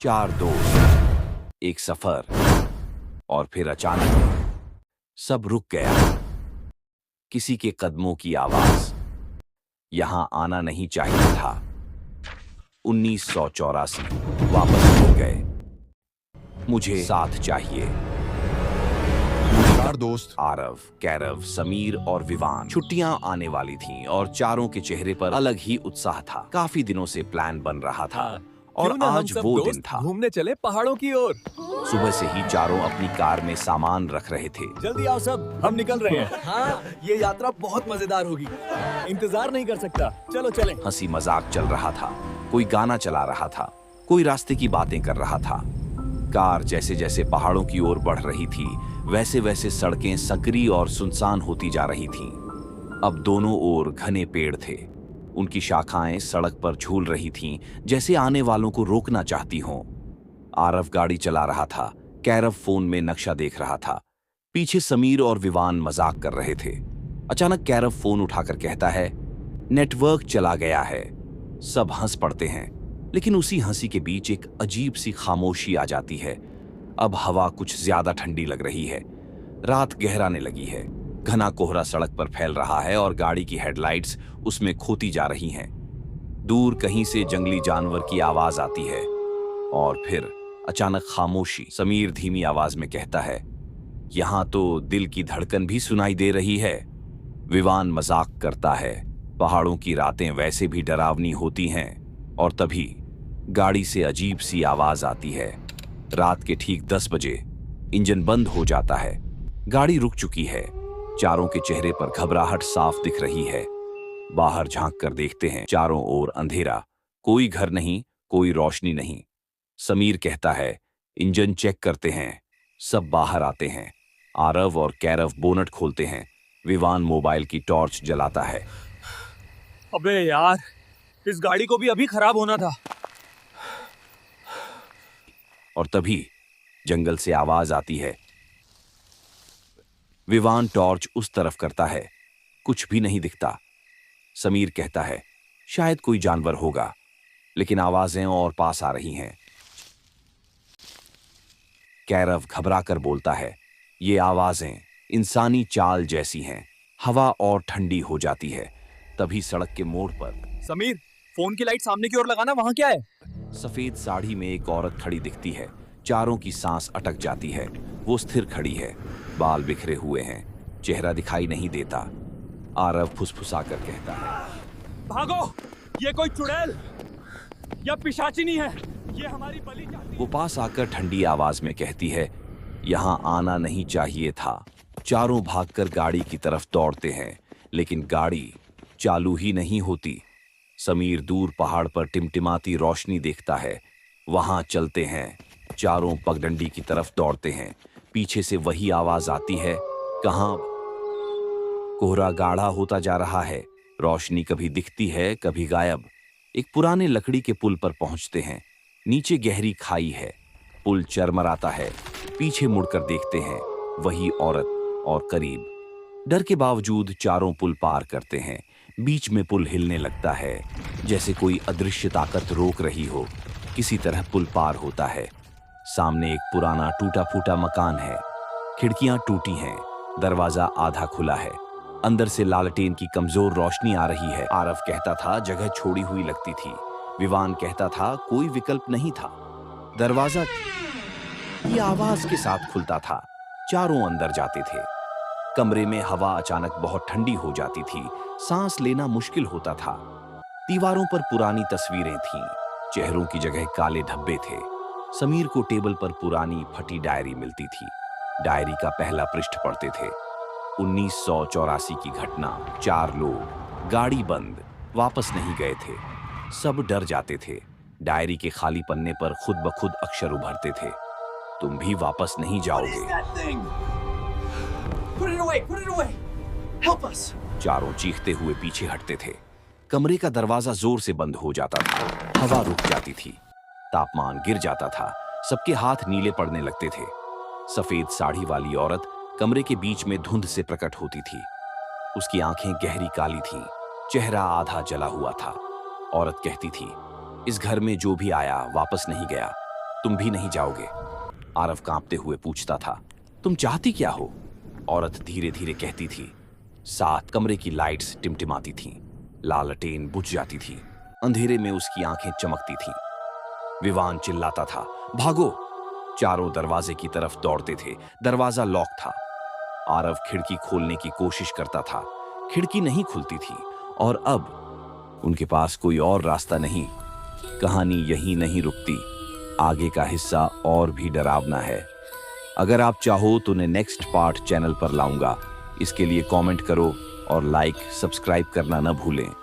चार दोस्त, एक सफर, और फिर अचानक सब रुक गया। किसी के कदमों की आवाज। यहां आना नहीं चाहिए था। 1984। वापस हो गए। मुझे साथ चाहिए। चार दोस्त। आरव, कैरव, समीर और विवान। छुट्टियां आने वाली थीं और चारों के चेहरे पर अलग ही उत्साह था। काफी दिनों से प्लान बन रहा था और क्यों ना हम आज सब वो दिन दोस्त था। घूमने चले पहाड़ों की ओर। सुबह से ही चारों अपनी कार में सामान रख रहे थे। जल्दी आओ सब, हम निकल रहे हैं। हाँ, ये यात्रा बहुत मजेदार होगी। इंतजार नहीं कर सकता, चलो चलें। हंसी मजाक चल रहा था। कोई गाना चला रहा था, कोई रास्ते की बातें कर रहा था। कार जैसे जैसे पहाड़ों की ओर बढ़ रही थी, वैसे वैसे सड़कें संकरी और सुनसान होती जा रही थीं। अब दोनों ओर घने पेड़ थे। उनकी शाखाएं सड़क पर झूल रही थीं, जैसे आने वालों को रोकना चाहती हों। आरव गाड़ी चला रहा था, कैरव फोन में नक्शा देख रहा था। पीछे समीर और विवान मजाक कर रहे थे। अचानक कैरव फोन उठाकर कहता है, नेटवर्क चला गया है। सब हंस पड़ते हैं, लेकिन उसी हंसी के बीच एक अजीब सी खामोशी आ जाती है। अब हवा कुछ ज्यादा ठंडी लग रही है। रात गहराने लगी है। घना कोहरा सड़क पर फैल रहा है और गाड़ी की हेडलाइट्स उसमें खोती जा रही हैं। दूर कहीं से जंगली जानवर की आवाज आती है और फिर अचानक खामोशी। समीर धीमी आवाज में कहता है, यहां तो दिल की धड़कन भी सुनाई दे रही है। विवान मजाक करता है, पहाड़ों की रातें वैसे भी डरावनी होती हैं। और तभी गाड़ी से अजीब सी आवाज आती है। रात के ठीक 10 बजे इंजन बंद हो जाता है। गाड़ी रुक चुकी है। चारों के चेहरे पर घबराहट साफ दिख रही है। बाहर झांक कर देखते हैं, चारों ओर अंधेरा। कोई घर नहीं, कोई रोशनी नहीं। समीर कहता है, इंजन चेक करते हैं। सब बाहर आते हैं। आरव और कैरव बोनट खोलते हैं। विवान मोबाइल की टॉर्च जलाता है। अबे यार, इस गाड़ी को भी अभी खराब होना था। और तभी जंगल से आवाज आती है। विवान टॉर्च उस तरफ करता है, कुछ भी नहीं दिखता। समीर कहता है, शायद कोई जानवर होगा, लेकिन आवाजें और पास आ रही हैं। कैरव घबरा कर बोलता है, ये आवाजें इंसानी चाल जैसी हैं। हवा और ठंडी हो जाती है। तभी सड़क के मोड़ पर समीर, फोन की लाइट सामने की ओर लगाना, वहां क्या है? सफेद साड़ी में एक औरत खड़ी दिखती है। चारों की सांस अटक जाती है। वो स्थिर खड़ी है, बाल बिखरे हुए हैं, चेहरा दिखाई नहीं देता। आरव फुसफुसा कर कहता है, भागो, ये कोई चुड़ैल या पिशाचिनी है। ये हमारी बलि चाहती है। वो पास आकर ठंडी आवाज में कहती है, यहां आना नहीं चाहिए था। चारों भागकर गाड़ी की तरफ दौड़ते हैं, लेकिन गाड़ी चालू ही नहीं होती। समीर दूर पहाड़ पर टिमटिमाती रोशनी देखता है। वहां चलते हैं। चारों पगडंडी की तरफ दौड़ते हैं। पीछे से वही आवाज आती है, कहां? कोहरा गाढ़ा होता जा रहा है। रोशनी कभी दिखती है, कभी गायब। एक पुराने लकड़ी के पुल पर पहुंचते हैं। नीचे गहरी खाई है। पुल चरमराता है। पीछे मुड़कर देखते हैं, वही औरत और करीब। डर के बावजूद चारों पुल पार करते हैं। बीच में पुल हिलने लगता है, जैसे कोई अदृश्य ताकत रोक रही हो। किसी तरह पुल पार होता है। सामने एक पुराना टूटा फूटा मकान है। खिड़कियां टूटी हैं, दरवाजा आधा खुला है। अंदर से लालटेन की कमजोर रोशनी आ रही है। आरव कहता था, जगह छोड़ी हुई लगती थी। विवान कहता था, कोई विकल्प नहीं था। दरवाजा की आवाज के साथ खुलता था। चारों अंदर जाते थे। कमरे में हवा अचानक बहुत ठंडी हो जाती थी। सांस लेना मुश्किल होता था। दीवारों पर पुरानी तस्वीरें थीं। चेहरों की जगह काले धब्बे थे। समीर को टेबल पर पुरानी फटी डायरी मिलती थी। डायरी का पहला पृष्ठ पढ़ते थे। 1984 की घटना। 4 लोग, गाड़ी बंद, वापस नहीं गए थे। सब डर जाते थे। डायरी के खाली पन्ने पर खुद ब खुद अक्षर उभरते थे, तुम भी वापस नहीं जाओगे। Put it away! Put it away! Help us! चारों चीखते हुए पीछे हटते थे। कमरे का दरवाजा जोर से बंद हो जाता था। हवा रुक जाती थी। तापमान गिर जाता था। सबके हाथ नीले पड़ने लगते थे। सफेद साड़ी वाली औरत कमरे के बीच में धुंध से प्रकट होती थी। उसकी आंखें गहरी काली थीं। चेहरा आधा जला हुआ था। औरत कहती थी, इस घर में जो भी आया वापस नहीं गया। तुम भी नहीं जाओगे? आरव कांपते हुए पूछता था। तुम चाहती क्या हो? औरत धीरे धीरे कहती थी। साथ कमरे की लाइट्स टिमटिमाती थीं, लालटेन बुझ जाती थी, अंधेरे में उसकी आंखें चमकती थीं। विवान चिल्लाता था, भागो! चारों दरवाजे की तरफ दौड़ते थे। दरवाजा लॉक था। आरव खिड़की खोलने की कोशिश करता था। खिड़की नहीं खुलती थी और अब उनके पास कोई और रास्ता नहीं। कहानी यहीं नहीं रुकती। आगे का हिस्सा और भी डरावना है। अगर आप चाहो तो मैं नेक्स्ट पार्ट चैनल पर लाऊंगा। इसके लिए कमेंट करो और लाइक सब्सक्राइब करना न भूलें।